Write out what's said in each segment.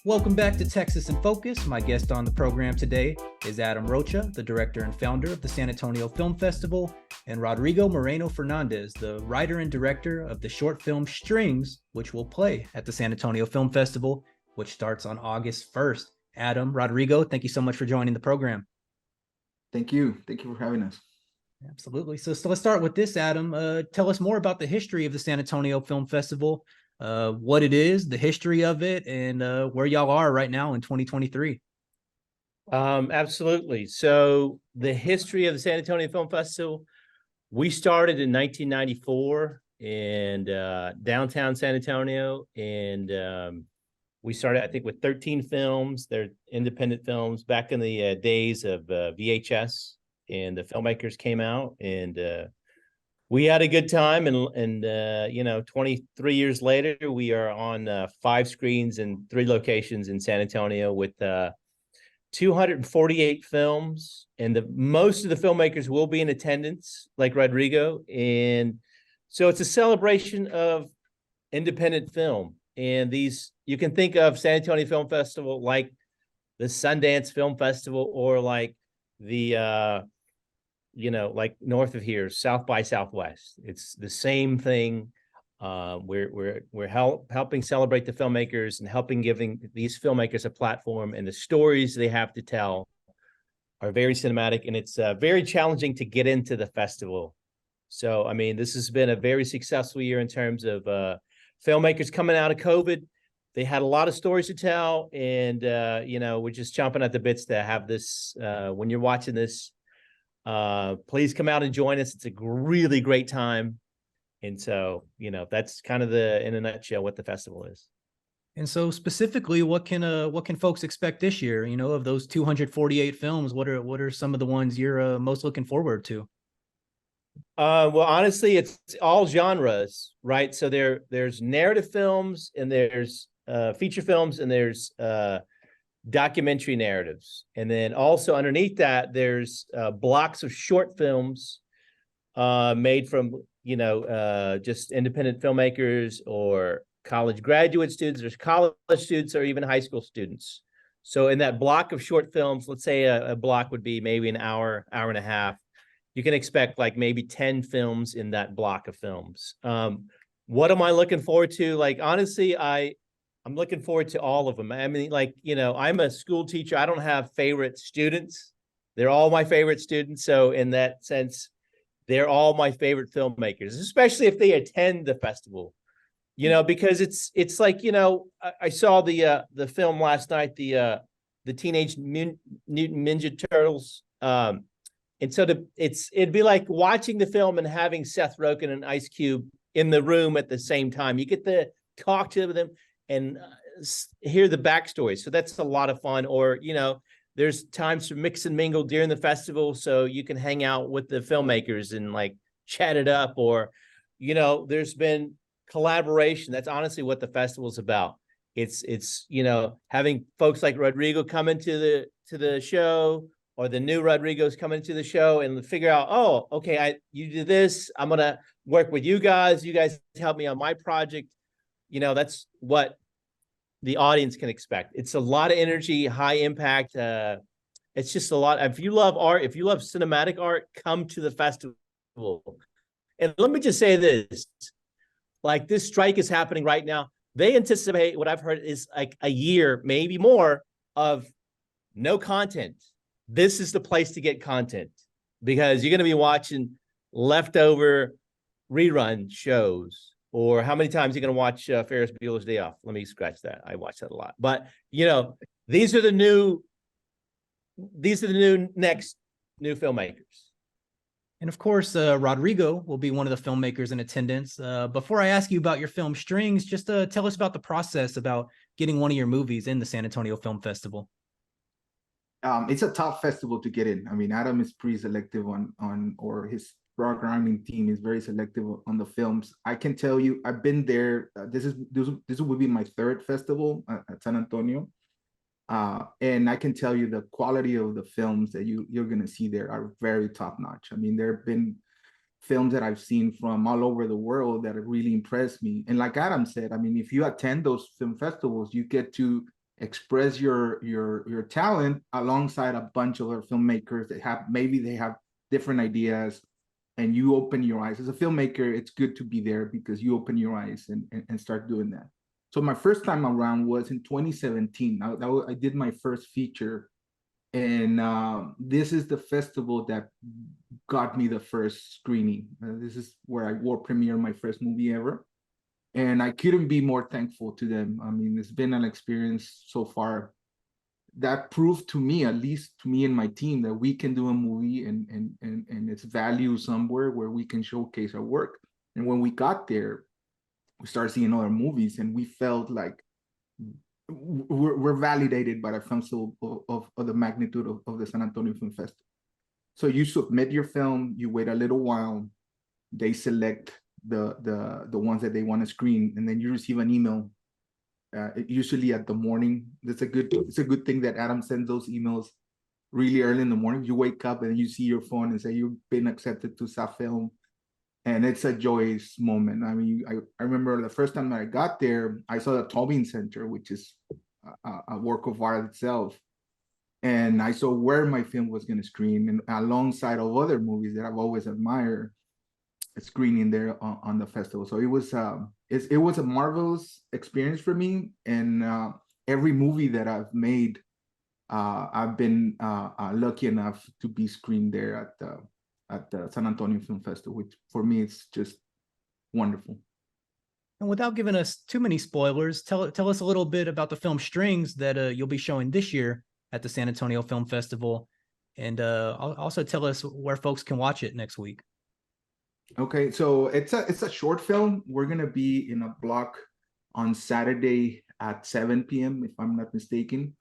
Welcome back to Texas in Focus. My guest on the program today is Adam Rocha, the director and founder of the San Antonio Film Festival, and Rodrigo Moreno Fernandez, the writer and director of the short film Strings, which will play at the San Antonio Film Festival, which starts on August 1st. Adam, Rodrigo, thank you so much for joining the program. Thank you. Thank you for having us. Absolutely. So let's start with this, Adam. Tell us more about the history of the San Antonio Film Festival, what it is, the history of it, and where y'all are right now in 2023. Absolutely. So the history of the San Antonio Film Festival, we started in 1994 in downtown San Antonio, and we started, I think, with 13 films. They're independent films back in the days of VHS, and the filmmakers came out, and we had a good time. And 23 years later, we are on 5 screens in 3 locations in San Antonio with 248 films, and most of the filmmakers will be in attendance, like Rodrigo. And so it's a celebration of independent film. And these, you can think of San Antonio Film Festival like the Sundance Film Festival, or like the like north of here, South by Southwest. It's the same thing. We're helping celebrate the filmmakers and helping giving these filmmakers a platform, and the stories they have to tell are very cinematic, and it's very challenging to get into the festival. So, I mean, this has been a very successful year in terms of filmmakers coming out of COVID. They had a lot of stories to tell, and we're just chomping at the bits to have this. When you're watching this, please come out and join us. It's a really great time. And so, that's kind of in a nutshell what the festival is. And so specifically, what can folks expect this year? Of those 248 films, what are some of the ones you're most looking forward to? Well, honestly, it's all genres, right? So there's narrative films, and there's feature films, and there's documentary narratives. And then also underneath that, there's blocks of short films made from just independent filmmakers or college graduate students. There's college students or even high school students. So in that block of short films, let's say a block would be maybe an hour and a half. You can expect like maybe 10 films in that block of films. What am I looking forward to? Like, honestly, I'm looking forward to all of them. I mean, I'm a school teacher. I don't have favorite students. They're all my favorite students. So in that sense, they're all my favorite filmmakers, especially if they attend the festival, because it's like, I saw the film last night, the Teenage Mutant Ninja Turtles. And so it'd be like watching the film and having Seth Rogen and Ice Cube in the room at the same time. You get to talk to them and hear the backstory. So that's a lot of fun. Or, there's times to mix and mingle during the festival, so you can hang out with the filmmakers and like chat it up. Or, there's been collaboration. That's honestly what the festival's about. It's having folks like Rodrigo come into the show, or the new Rodrigo's coming to the show, and figure out, oh, okay, you do this, I'm gonna work with you guys help me on my project. That's what the audience can expect. It's a lot of energy, high impact. It's just a lot. If you love art, if you love cinematic art, come to the festival. And let me just say this, like, this strike is happening right now. They anticipate, what I've heard is like a year, maybe more, of no content. This is the place to get content, because you're going to be watching leftover rerun shows. Or how many times are you going to watch Ferris Bueller's Day Off? Let me scratch that. I watch that a lot. But, these are the new next new filmmakers. And of course, Rodrigo will be one of the filmmakers in attendance. Before I ask you about your film Strings, just tell us about the process about getting one of your movies in the San Antonio Film Festival. It's a tough festival to get in. I mean, Adam is pretty selective or his programming team is very selective on the films. I can tell you, I've been there. This will be my 3rd festival at San Antonio. And I can tell you the quality of the films that you're going to see there are very top notch. I mean, there have been films that I've seen from all over the world that have really impressed me. And like Adam said, I mean, if you attend those film festivals, you get to express your talent alongside a bunch of other filmmakers that they have different ideas, and you open your eyes. As a filmmaker, it's good to be there because you open your eyes and start doing that. So my first time around was in 2017. I did my first feature, and this is the festival that got me the first screening. This is where I world premiered my first movie ever, and I couldn't be more thankful to them. I mean, it's been an experience so far that proved to me, at least to me and my team, that we can do a movie and its value somewhere where we can showcase our work. And when we got there, we started seeing other movies, and we felt like we're validated by the film of the magnitude of the San Antonio Film Festival. So you submit your film, you wait a little while, they select the ones that they want to screen, and then you receive an email. Usually at the morning. It's a good thing that Adam sends those emails really early in the morning. You wake up and you see your phone and say you've been accepted to SAFilm, and it's a joyous moment. I mean, I remember the first time that I got there, I saw the Tobin Center, which is a work of art itself, and I saw where my film was going to screen, and alongside of other movies that I've always admired, screening there on the festival. So it was a marvelous experience for me, and every movie that I've made, I've been lucky enough to be screened there at the San Antonio Film Festival, which for me it's just wonderful. And without giving us too many spoilers, tell us a little bit about the film Strings that you'll be showing this year at the San Antonio Film Festival, and also tell us where folks can watch it next week. Okay, so it's a short film. We're gonna be in a block on Saturday at 7 p.m. if I'm not mistaken,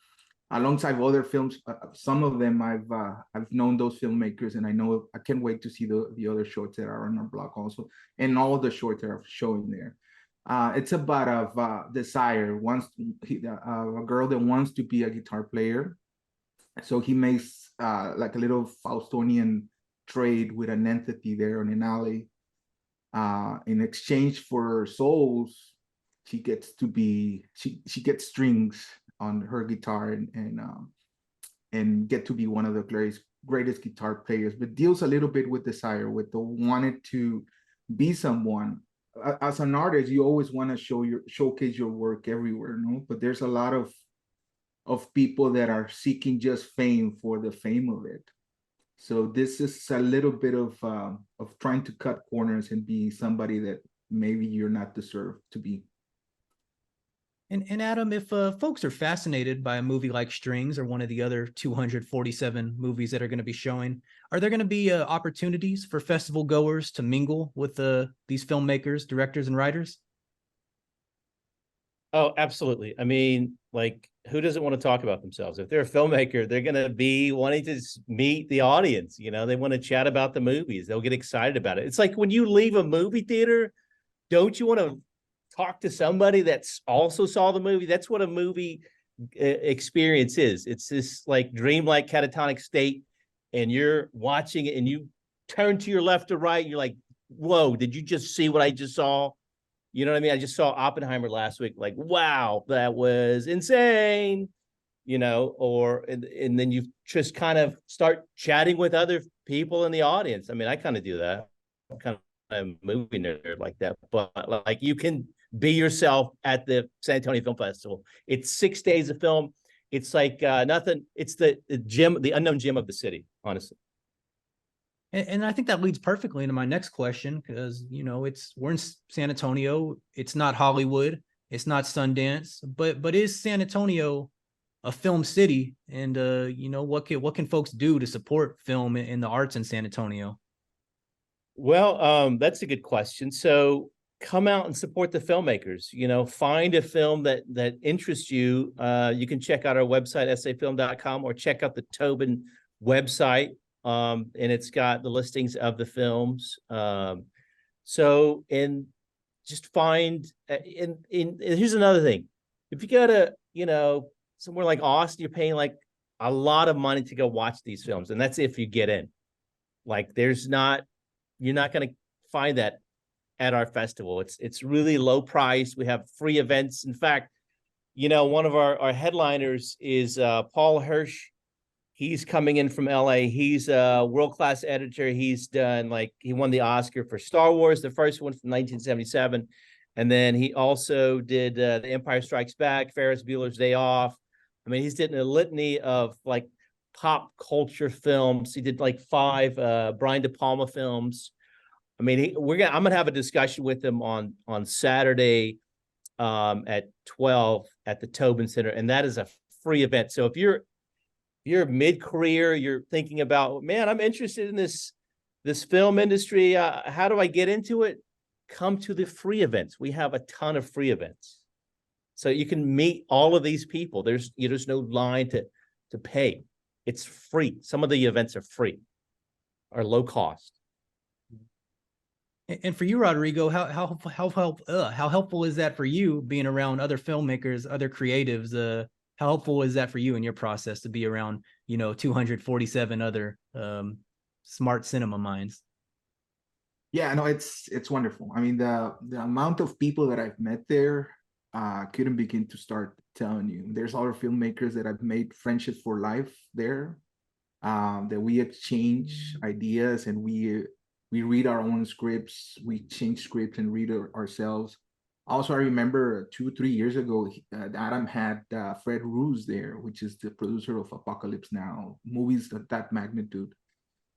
alongside other films. Some of them I've known those filmmakers, and I can't wait to see the other shorts that are on our block also, and all of the shorts that are showing there. It's about a desire, a girl that wants to be a guitar player. So he makes like a little Faustonian trade with an entity there in an alley. In exchange for souls, she gets strings on her guitar and get to be one of the greatest guitar players, but deals a little bit with desire, with the wanted to be someone. As an artist, you always want to showcase your work everywhere, no? But there's a lot of people that are seeking just fame for the fame of it. So this is a little bit of trying to cut corners and be somebody that maybe you're not deserved to be. And Adam, if folks are fascinated by a movie like Strings or one of the other 247 movies that are going to be showing, are there going to be opportunities for festival goers to mingle with these filmmakers, directors, and writers? Oh, absolutely. I mean, like, who doesn't want to talk about themselves? If they're a filmmaker, they're going to be wanting to meet the audience. You know, they want to chat about the movies. They'll get excited about it. It's like when you leave a movie theater, don't you want to talk to somebody that's also saw the movie? That's what a movie experience is. It's this like dreamlike catatonic state, and you're watching it and you turn to your left or right. And you're like, whoa, did you just see what I just saw? You know what I mean? I just saw Oppenheimer last week. Like, wow, that was insane. You know, and then you just kind of start chatting with other people in the audience. I mean, I kind of do that. I'm kind of a movie nerd like that. But like, you can be yourself at the San Antonio Film Festival. It's 6 days of film. It's like nothing. It's the gym, the unknown gym of the city, honestly. And I think that leads perfectly into my next question, because, you know, we're in San Antonio. It's not Hollywood. It's not Sundance, but is San Antonio a film city? And, you know, what can folks do to support film and the arts in San Antonio? Well, that's a good question. So come out and support the filmmakers. You know, find a film that interests you. You can check out our website, safilm.com, or check out the Tobin website. And it's got the listings of the films. So, and just find, and here's another thing. If you go to, you know, somewhere like Austin, you're paying like a lot of money to go watch these films. And that's if you get in. Like, you're not going to find that at our festival. It's really low price. We have free events. In fact, one of our headliners is Paul Hirsch. He's coming in from LA. He's a world-class editor. He's done, he won the Oscar for Star Wars, the first one from 1977. And then he also did The Empire Strikes Back, Ferris Bueller's Day Off. I mean, he's did a litany of pop culture films. He did 5 Brian De Palma films. I mean, I'm gonna have a discussion with him on Saturday at 12 at the Tobin Center, and that is a free event. So if you're mid-career, you're thinking about, man, I'm interested in this film industry. How do I get into it? Come to the free events. We have a ton of free events, so you can meet all of these people. There's no line to pay. It's free. Some of the events are free, are low cost. And for you, Rodrigo, how helpful is that for you, being around other filmmakers, other creatives? How helpful is that for you in your process to be around 247 other smart cinema minds? Yeah, no, it's wonderful. I mean, the amount of people that I've met there, couldn't begin to start telling you. There's other filmmakers that I've made friendships for life there, that we exchange ideas, and we read our own scripts, we change scripts and read ourselves. Also, I remember 2-3 years ago, Adam had Fred Roos there, which is the producer of Apocalypse Now, movies of that magnitude.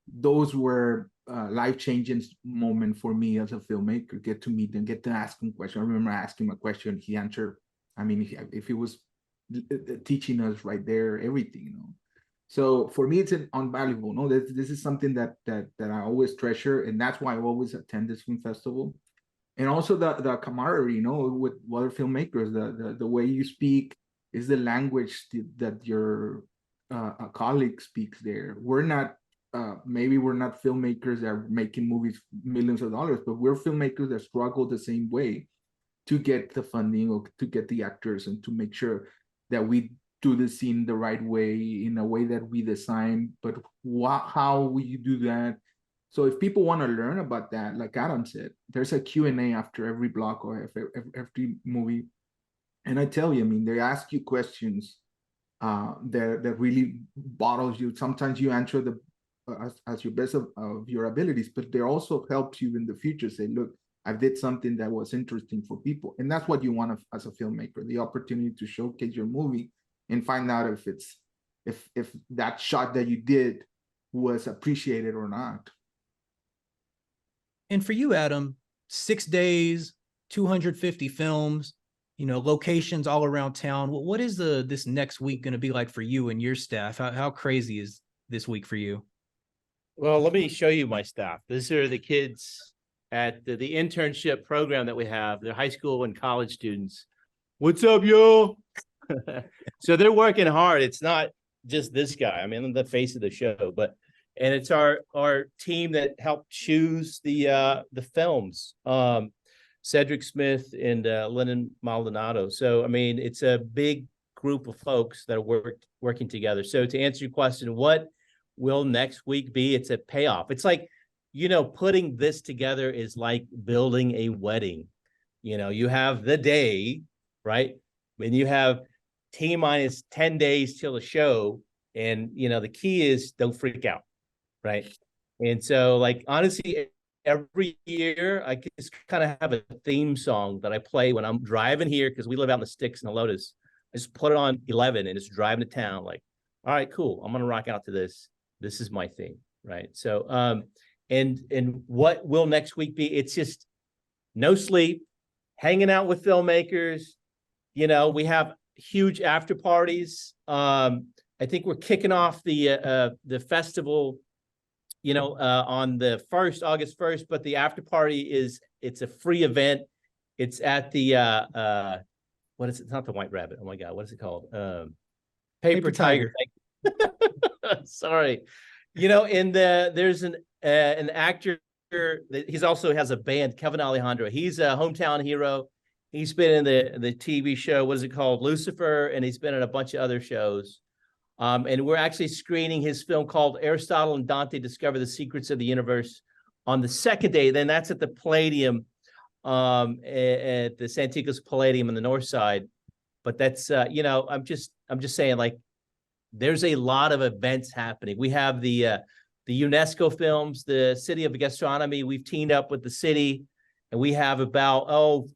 Those were life-changing moment for me as a filmmaker. Get to meet them, get to ask him questions. I remember asking him a question, he answered. I mean, if he was teaching us right there, everything. So for me, it's invaluable. No, this is something that I always treasure, and that's why I always attend this film festival. And also the camaraderie, with other filmmakers, the way you speak is the language that your colleague speaks there. We're not, maybe we're not filmmakers that are making movies millions of dollars, but we're filmmakers that struggle the same way to get the funding or to get the actors, and to make sure that we do the scene the right way, in a way that we design, but how will you do that? So if people want to learn about that, like Adam said, there's a Q&A after every block or every movie. And I tell you, I mean, they ask you questions that really bottles you. Sometimes you answer as your best of your abilities, but they also help you in the future. Say, look, I did something that was interesting for people. And that's what you want as a filmmaker, the opportunity to showcase your movie and find out if that shot that you did was appreciated or not. And for you, Adam, 6 days, 250 films, locations all around town. What is this next week going to be like for you and your staff? How crazy is this week for you? Well, let me show you my staff. These are the kids at the internship program that we have. They're high school and college students. What's up, yo? So they're working hard. It's not just this guy. I mean, I'm the face of the show, and it's our team that helped choose the films, Cedric Smith and Lennon Maldonado. So, I mean, it's a big group of folks that are working together. So to answer your question, what will next week be? It's a payoff. It's like, putting this together is like building a wedding. You have the day, right? And you have T-minus 10 days till the show. And, the key is don't freak out. Right. And so, honestly, every year I just kind of have a theme song that I play when I'm driving here, because we live out in the sticks in the Lotus. I just put it on 11 and it's driving to town. All right, cool. I'm going to rock out to this. This is my theme. Right. So, and what will next week be? It's just no sleep, hanging out with filmmakers. We have huge after parties. I think we're kicking off the festival on the August 1st, but the after party it's a free event. It's at the what is it? It's not the White Rabbit. Oh my God, what is it called? Paper Tiger. Sorry. And there's an actor that he's also has a band, Kevin Alejandro. He's a hometown hero. He's been in the TV show, what is it called? Lucifer, and he's been in a bunch of other shows. And we're actually screening his film called Aristotle and Dante Discover the Secrets of the Universe on the second day. Then that's at the Palladium, at the Santikos Palladium on the north side. But that's I'm just saying, like, there's a lot of events happening. We have the UNESCO films, the City of Gastronomy. We've teamed up with the city, and we have about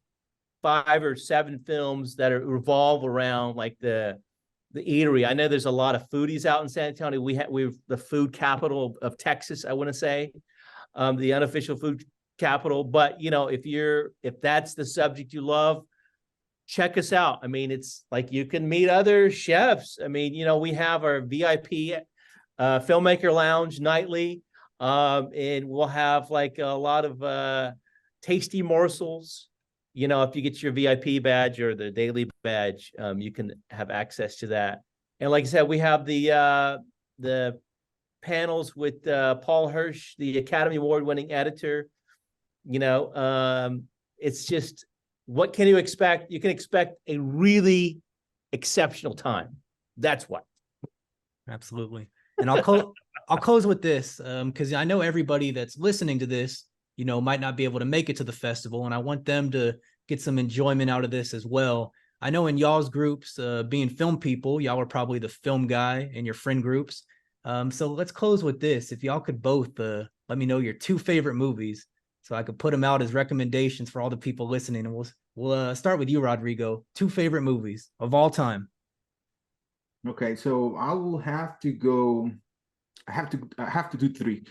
5 or 7 films that revolve around like the eatery. I know there's a lot of foodies out in San Antonio. We've the food capital of Texas, I want to say, the unofficial food capital. But if that's the subject you love, check us out. I mean, it's like you can meet other chefs. I mean, we have our VIP filmmaker lounge nightly, and we'll have like a lot of tasty morsels. If you get your VIP badge or the daily badge, you can have access to that. And like I said, we have the panels with Paul Hirsch, the Academy Award-winning editor. It's just, what can you expect? You can expect a really exceptional time. That's what. Absolutely. And I'll close with this, because I know everybody that's listening to this, might not be able to make it to the festival, and I want them to get some enjoyment out of this as well. I know in y'all's groups, being film people, y'all are probably the film guy in your friend groups. So let's close with this. If y'all could both let me know your 2 favorite movies, so I could put them out as recommendations for all the people listening. And we'll start with you, Rodrigo. 2 favorite movies of all time. Okay, so I will have to go. I have to do 3.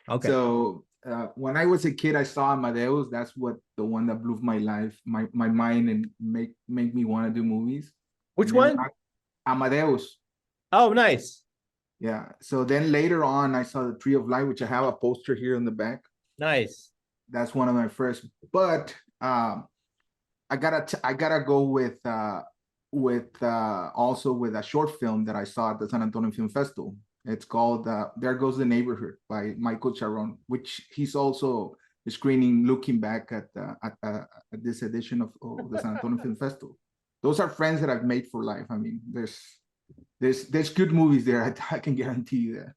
Okay. So when I was a kid, I saw Amadeus. That's the one that blew my mind and make me want to do movies. Which one? Amadeus. Oh, nice. Yeah. So then later on, I saw The Tree of Life, which I have a poster here in the back. Nice. That's one of my first. But I gotta go with also with a short film that I saw at the San Antonio Film Festival. It's called There Goes the Neighborhood by Michael Charon, which he's also screening, looking back at this edition of the San Antonio Film Festival. Those are friends that I've made for life. I mean, there's good movies there. I can guarantee you that.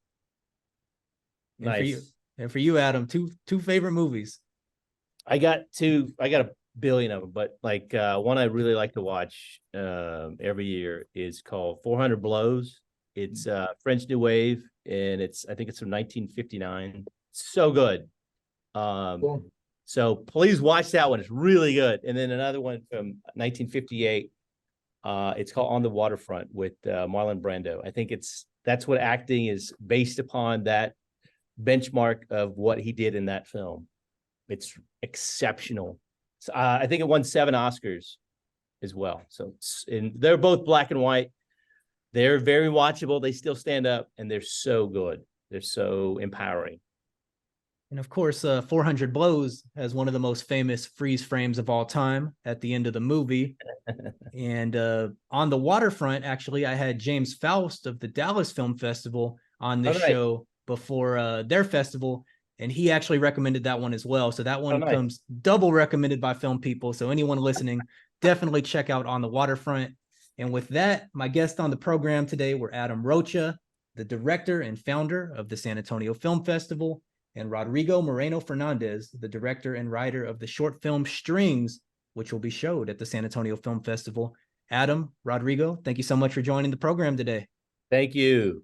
Nice. And for you, Adam, two favorite movies. I got a billion of them, but like one I really like to watch every year is called 400 Blows. It's French New Wave, and I think it's from 1959. So good. Cool. So please watch that one. It's really good. And then another one from 1958. It's called On the Waterfront with Marlon Brando. I think that's what acting is based upon, that benchmark of what he did in that film. It's exceptional. So, I think it won 7 Oscars as well. So they're both black and white. They're very watchable. They still stand up, and they're so good. They're so empowering. And of course, 400 Blows has one of the most famous freeze frames of all time at the end of the movie. And On the Waterfront, actually, I had James Faust of the Dallas Film Festival on this show before their festival, and he actually recommended that one as well. So that one comes double recommended by film people. So anyone listening, definitely check out On the Waterfront. And with that, my guests on the program today were Adam Rocha, the director and founder of the San Antonio Film Festival, and Rodrigo Moreno Fernandez, the director and writer of the short film Strings, which will be showed at the San Antonio Film Festival. Adam, Rodrigo, thank you so much for joining the program today. Thank you.